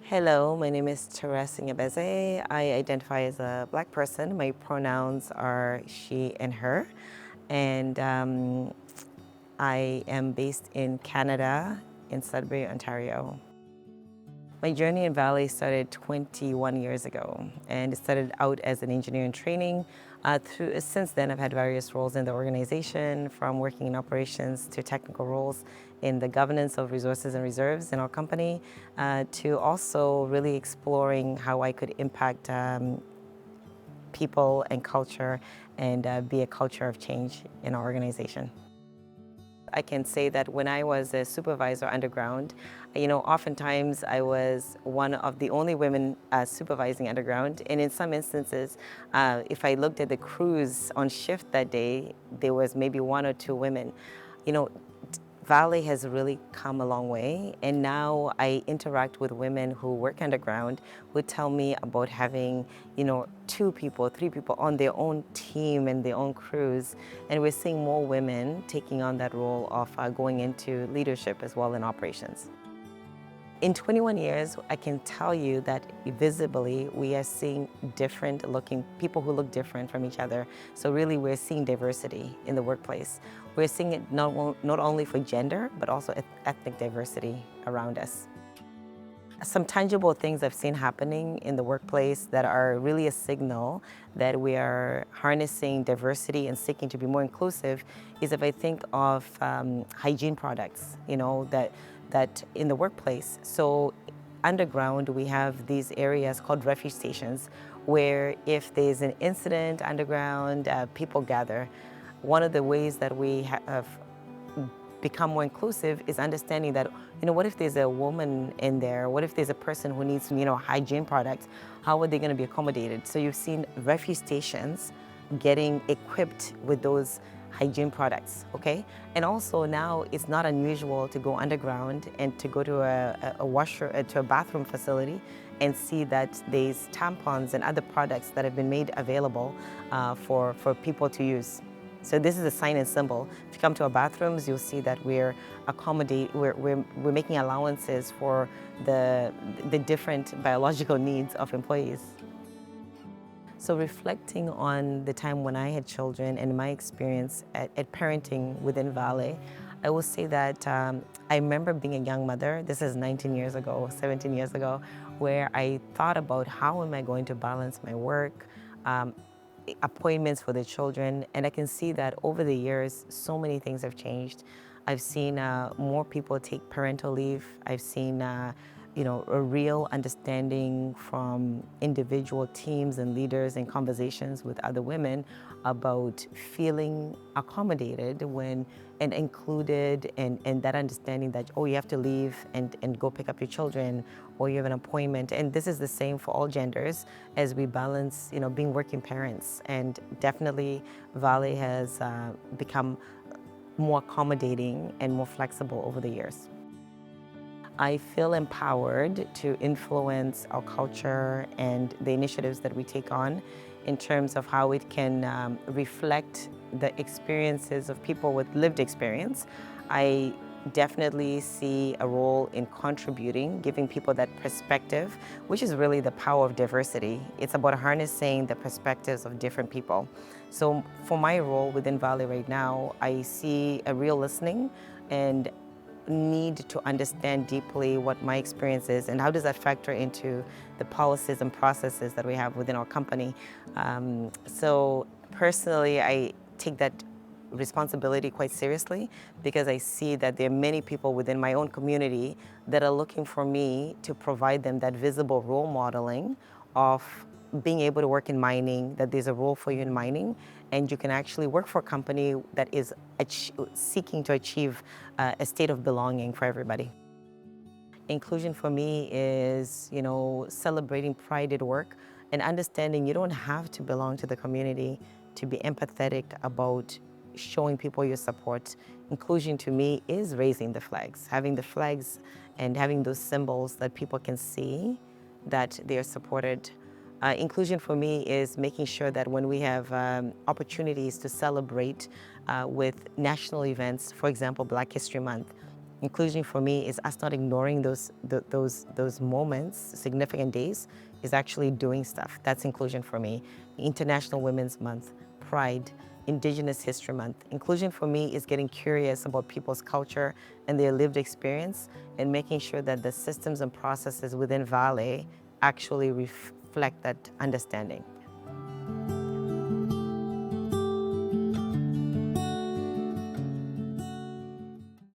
Hello, my name is Theresa Nyabeze. I identify as a Black person. My pronouns are she and her. And I am based in Canada, in Sudbury, Ontario. My journey in Vale started 21 years ago, and it started out as an engineer in training. Since then, I've had various roles in the organization, from working in operations to technical roles in the governance of resources and reserves in our company, to also really exploring how I could impact people and culture and be a culture of change in our organization. I can say that when I was a supervisor underground, oftentimes I was one of the only women supervising underground. And in some instances, if I looked at the crews on shift that day, there was maybe one or two women. You know, Vale has really come a long way, and now I interact with women who work underground who tell me about having, two people, three people on their own team and their own crews, and we're seeing more women taking on that role of going into leadership as well in operations. In 21 years, I can tell you that visibly we are seeing different looking people who look different from each other. So really we're seeing diversity in the workplace. We're seeing it not only for gender, but also ethnic diversity around us. Some tangible things I've seen happening in the workplace that are really a signal that we are harnessing diversity and seeking to be more inclusive is if I think of hygiene products, that in the workplace. So underground, we have these areas called refuge stations where if there's an incident underground, people gather. One of the ways that we have become more inclusive is understanding that, what if there's a woman in there? What if there's a person who needs, hygiene products? How are they going to be accommodated? So you've seen refuge stations getting equipped with those hygiene products, okay? And also now it's not unusual to go underground and to go to to a bathroom facility and see that there's tampons and other products that have been made available for people to use. So this is a sign and symbol. If you come to our bathrooms, you'll see that we're making allowances for the different biological needs of employees. So reflecting on the time when I had children and my experience at parenting within Vale, I will say that I remember being a young mother, this is 19 years ago, 17 years ago, where I thought about how am I going to balance my work, appointments for the children, and I can see that over the years, so many things have changed. I've seen more people take parental leave. I've seen a real understanding from individual teams and leaders and conversations with other women about feeling accommodated and included, and that understanding that, oh, you have to leave and go pick up your children, or you have an appointment. And this is the same for all genders as we balance, being working parents. And definitely Vale has become more accommodating and more flexible over the years. I feel empowered to influence our culture and the initiatives that we take on in terms of how it can reflect the experiences of people with lived experience. I definitely see a role in contributing, giving people that perspective, which is really the power of diversity. It's about harnessing the perspectives of different people. So for my role within Vale right now, I see a real listening and need to understand deeply what my experience is and how does that factor into the policies and processes that we have within our company. So personally, I take that responsibility quite seriously because I see that there are many people within my own community that are looking for me to provide them that visible role modeling of being able to work in mining, that there's a role for you in mining, and you can actually work for a company that is seeking to achieve a state of belonging for everybody. Inclusion for me is, celebrating pride at work and understanding you don't have to belong to the community to be empathetic about showing people your support. Inclusion to me is raising the flags, having the flags and having those symbols that people can see that they are supported. Inclusion for me is making sure that when we have opportunities to celebrate with national events, for example, Black History Month, Inclusion for me is us not ignoring those moments, significant days, is actually doing stuff. That's inclusion for me. International Women's Month, Pride, Indigenous History Month. Inclusion for me is getting curious about people's culture and their lived experience and making sure that the systems and processes within Vale actually reflect that understanding.